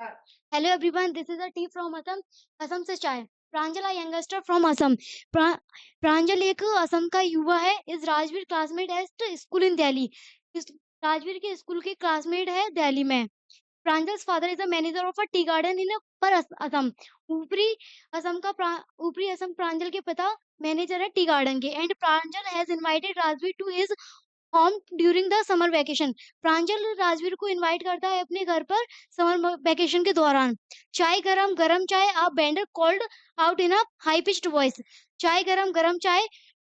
Hello everyone, this is a tea from Assam. Assam से चाय. प्रांजल a youngster from Assam. प्रा, प्रांजल एक असम का युवा है. इस राजवीर क्लासमेट एट स्कूल इन दिल्ली. इस राजवीर के स्कूल के क्लासमेट है दिल्ली में. Pranjal's father is the manager of a tea garden इन पर असम. ऊपरी ऊपरी असम प्रांजल के पिता मैनेजर है टी गार्डन के. And Pranjal has invited Rajveer to his home during the summer vacation. Pranjal Rajveer को इनवाइट करता है अपने घर पर समर वैकेशन के दौरान. चाय गरम गरम चाय a vendor called out in a high pitched voice. चाय गरम गरम चाय.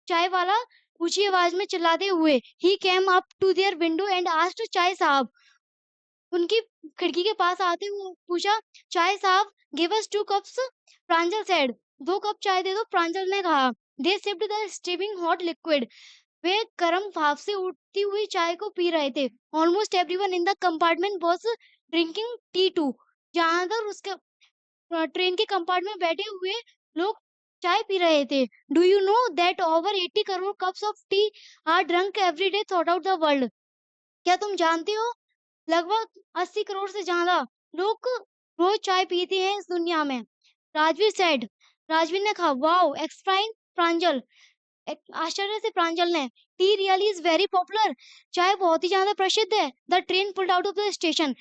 चाय वाला ऊंची आवाज में चिल्लाते हुए he came up to their window and asked चाय साहब. उनकी खिड़की के पास आते हुए पूछा, चाय साहब give us 2 cups. Pranjal said, 2 cup चाय दे दो. प्रांजल ने कहा. They sipped the steaming hot liquid. वे गर्म भाप से उठती हुई चाय को पी रहे थे. Almost everyone in the compartment was drinking tea too. ज्यादातर उसके ट्रेन के कंपार्टमेंट में बैठे हुए लोग चाय पी रहे थे. Do you know that over 80 crore cups of T R drunk every day through out the world. क्या तुम जानते हो लगभग 80 करोड़ से ज्यादा लोग रोज चाय पीते हैं इस दुनिया में. राजवीर सेड. राजवीर ने कहा, वाओ एक्सप्लेन प्रांजल. आश्चर्य से प्रांजल ने. Tea really is very popular. चाय बहुत ही ज्यादा प्रसिद्ध है. The train pulled out of the station.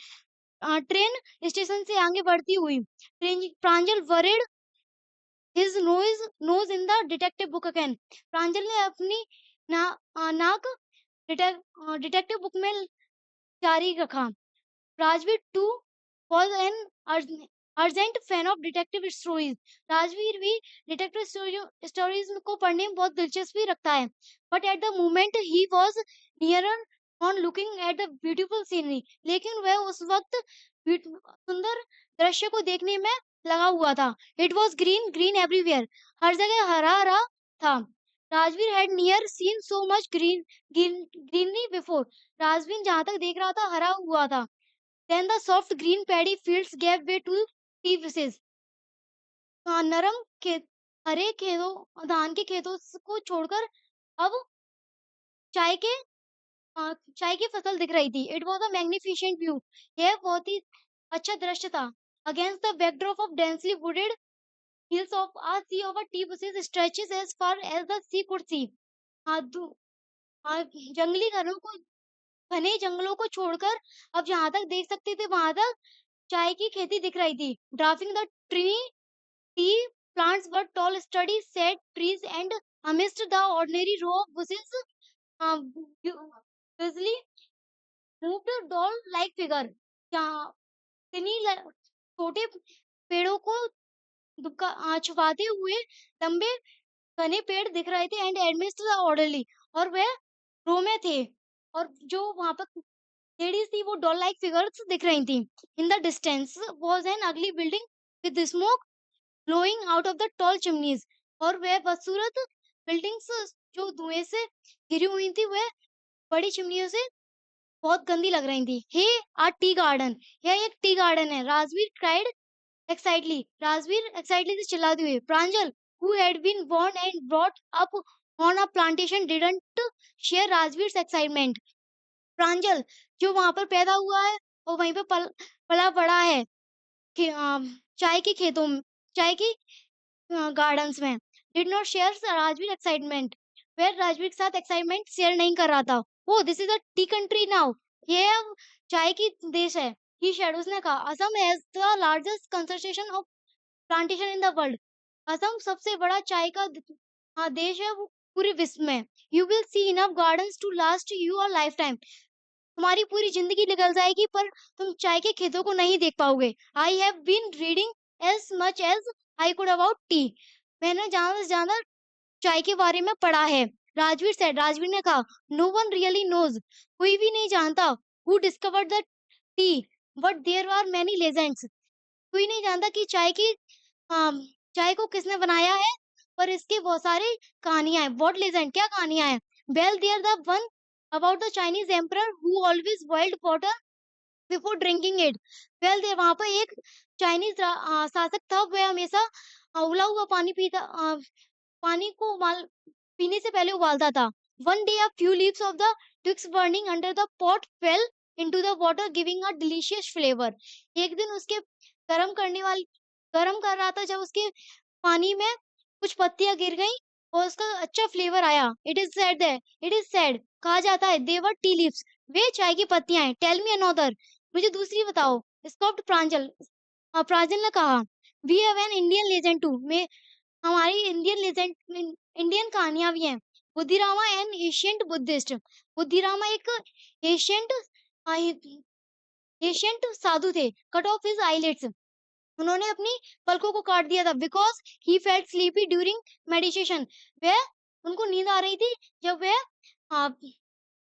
Train station से आगे बढ़ती हुई. Train Pranjal buried his nose in the detective book again. Pranjal ने अपनी नाक डिटेक्टिव बुक में जारी रखा. Rajveer too was an ardent fan of detective stories. Rajveer भी डिटेक्टिव स्टोरीज को पढ़ने में बहुत दिलचस्पी रखता है. But at the moment he was nearer on looking at the beautiful scenery. लेकिन वह उस वक्त सुंदर दृश्य को देखने में लगा हुआ था. It was green everywhere. हर जगह हरा हरा था. Rajveer had never seen so much greenery before. Rajveer जहाँ तक देख रहा था हरा हुआ था. Then the soft green paddy fields gave way to tea bushes. नरम खेत हरे खेतों धान के खेतों को छोड़कर अब चाय के चाय की फसल दिख रही थी. It was a magnificent view. यह बहुत ही अच्छा दृश्य था. Against the backdrop of densely wooded hills of a sea of a tea bushes stretches as far as the sea could see. हाँ, जंगली घरों को घने जंगलों को छोड़कर अब जहां तक देख सकते थे वहां तक चाय की खेती दिख रही थी. Drifting the tree tea plants were tall, sturdy, sad trees, and amidst the ordinary row of bushes, busily moved a doll-like figure. जहाँ इन्हीं छोटे पेड़ों को छुपाते हुए लंबे घने पेड़ दिख रहे थे. And amidst the orderly. और वह रो में थे. और जो वहां पर लेडीज थी वो डॉल लाइक फिगर्स दिख रही थी. In the distance was an अगली building with smoke blowing out of the tall chimneys. और वह बदसूरत बिल्डिंग्स जो धुएं से घिरी हुई थी वह बड़ी चिमनियों से बहुत गंदी लग रही थी. हे आ टी गार्डन. यह एक टी गार्डन है. राजवीर क्राइड एक्साइटली. राजवीर एक्साइटली से चिल्लाते हुए. प्रांजल who had been born and brought up on a plantation didn't share Rajveer excitement. प्रांजल जो वहां पर पैदा हुआ है और वहीं पर पला बड़ा है चाय के खेतों में चाय की गार्डन्स में. Did not share Rajveer excitement. वह राजवीर के साथ एक्साइटमेंट शेयर नहीं कर रहा था. Oh this is a tea country now. ये अब चाय की देश है. He said. उसने कहा. Assam has the largest concentration of plantation in the world. Assam सबसे बड़ा चाय का देश है वो पूरे विश्व में. You will see enough gardens to last you a lifetime. तुम्हारी पूरी जिंदगी निकल जाएगी पर तुम चाय के खेतों को नहीं देख पाओगे. I have been reading as much as I could about tea. मैंने ज्यादा से ज्यादा चाय के बारे में पढ़ा है. राजवीर सेड. राजवीर ने कहा. No one really knows. कोई भी नहीं जानता. Who discovered the tea? But there are many legends. कोई नहीं जानता कि चाय को किसने बनाया है पर इसके बहुत सारी कहानियां हैं. What legend? क्या कहानियां हैं? Well, there the one about the Chinese emperor who always boiled water before drinking it. Well there वहां पर एक चाइनीज शासक था. वह हमेशा उबला हुआ पानी को पीने से पहले उबालता था. One day a few leaves of the twigs burning under the pot fell into the water, giving a delicious flavor. एक दिन उसके गर्म कर रहा था, जब उसके पानी में कुछ पत्तियां गिर गईं और उसका अच्छा फ्लेवर आया. इट इज सेड कहा जाता है, दे वर टी लीव्स, वे चाय की पत्तियां हैं. टेल मी अनदर, मुझे दूसरी बताओ. स्कॉप्ड प्रांजल, प्रांजल ने कहा. We have an Indian legend too, मैं हमारी इंडियन कहानियां भी हैं. Buddhirama an ancient Buddhist, Buddhirama एक एशियंट एशियंट साधु थे. कट ऑफ हिज आईलिड्स, उन्होंने अपनी पलकों को काट दिया था. Because he felt sleepy during meditation, वह उनको नींद आ रही थी जब वह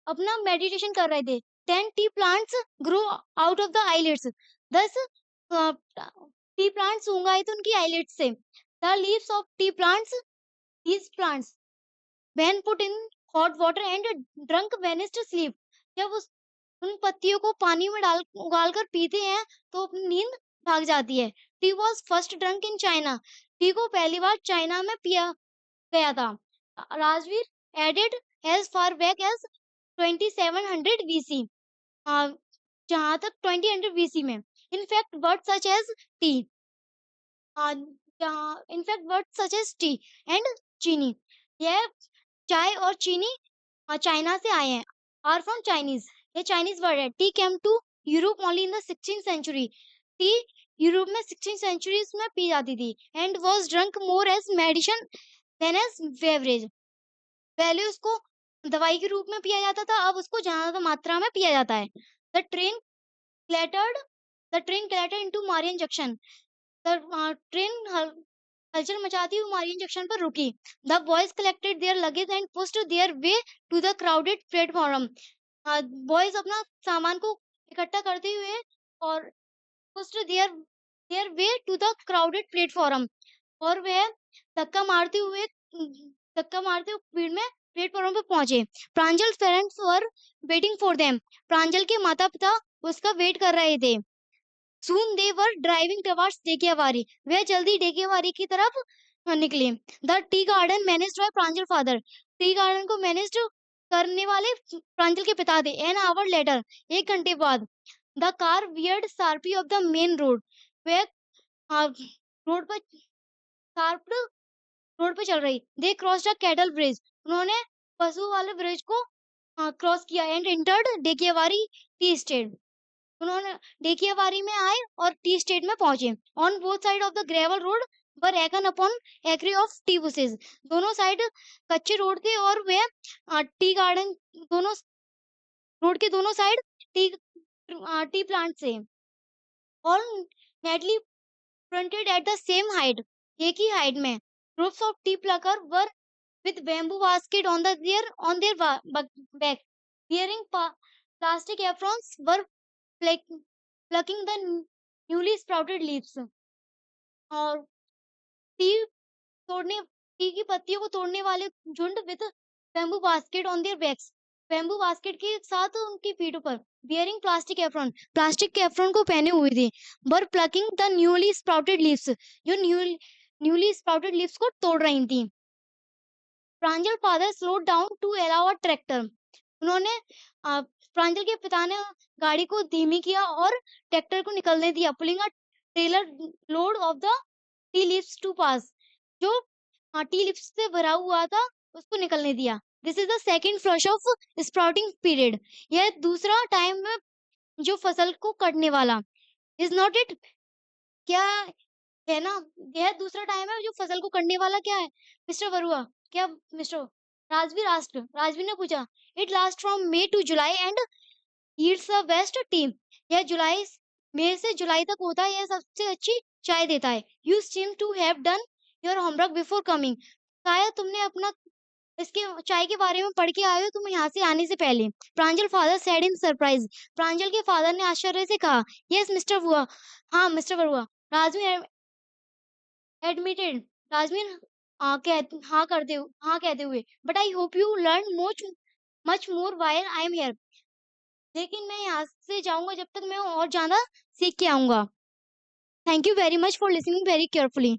अपना मेडिटेशन कर रहे थे. 10 T plants grow out of the eyelids, 10 T plants उग आए थे उनकी आईलिड्स से. The leaves of T plants, these plants when put in hot water and drunk vanished sleep, जब उन पत्तियों को पानी में उगाल कर पीते हैं तो अपनी नींद भाग जाती है. Tea was first drunk in China, tea को पहली बार चाइना में पिया गया था. Rajveer added as far back as 2700 BC, जहां तक 2000 BC में. In fact word such as tea, in fact word such as tea and chini, यह चाय और चीनी चाइना से आए हैं. आर फ्रॉम चाइनीज, ये चाइनीज वर्ड है. Tea came to Europe only in the 16th century, tea Europe में 16th century में पी जाती थी. And was drunk more as medicine than as beverage, पहले उसको दवाई के रूप में पिया जाता था, अब उसको ज्यादा मात्रा में पिया जाता है. The train clattered into Mariani junction, train हलचल मचाती हुई मारियन जंक्शन पर रुकी. The boys collected their luggage and pushed their way to the crowded platform, boys अपना सामान को इकट्ठा करते हुए और pushed their way to the crowded platform, और वह धक्का मारते हुए भीड़ में प्लेटफॉर्म पर पहुंचे. Pranjal parents were waiting for them, Pranjal के माता पिता उसका वेट कर रहे थे. Soon they were driving towards डेकियावारी, वे जल्दी डेकियावारी की तरफ निकले. The tea garden managed by Pranjal father, tea garden को मैनेज करने वाले प्रांजल के पिता थे. An hour later, एक घंटे बाद. The car veered sharply of the main road, way road पर चल रही. They crossed a cattle bridge, उन्होंने पशु वाले ब्रिज को क्रॉस किया. And entered Dhekiabari tea estate, उन्होंने डेकियावारी में आए और टी स्टेट में पहुंचे. On both side of the gravel road were acre upon acre of tea bushes, दोनों साइड कच्चे रोड थे और वे टी गार्डन, दोनों रोड के दोनों साइड टी प्लांट थे. All neatly fronted at the same height, एक ही हाइट में. Groups of tea plucker were with bamboo basket on their back, wearing plastic aprons, were plucking the newly sprouted leaves, और tea की पत्तियों को तोड़ने वाले झुंड with bamboo basket on their backs, bamboo basket के साथ उनकी पीठों पर. बियरिंग प्लास्टिक एप्रॉन, प्लास्टिक के एप्रॉन को पहने हुए थे. Were plucking the newly sprouted leaves, जो न्यूली स्प्राउटेड लीव्स को तोड़ रही थी. Pranjal father slowed down to allow a tractor, उन्होंने प्रांजल के पिता ने गाड़ी को धीमी किया और ट्रैक्टर को निकलने दिया. Pulling a trailer load of the tea leaves to pass, जो टी लीव्स से भरा हुआ था उसको निकलने दिया. This is the second flush of sprouting period, यह दूसरा टाइम में जो फसल को कटने वाला. इज नॉट इट, क्या है ना, यह दूसरा टाइम है जो फसल को कटने वाला. क्या है मिस्टर बरुआ, क्या मिस्टर राजवीर ने पूछा. It last from May to July and yields the best tea, यह मई से जुलाई तक होता है, यह सबसे अच्छी चाय देता है. You seem to have done your homework before coming, शायद तुमने अपना इसके चाय के बारे में पढ़ के आए हो तुम यहाँ से आने से पहले. प्रांजल फादर सेड इन सरप्राइज, प्रांजल के फादर ने आश्चर्य से कहा. यस मिस्टर बरुआ, हाँ मिस्टर बरुआ, राजवीर एडमिटेड, राजवीर हाँ कहते हुए. But I hope you learn much more while I am here, लेकिन मैं यहाँ से जाऊंगा जब तक मैं और ज्यादा सीख के आऊंगा. Thank you very much for listening very carefully.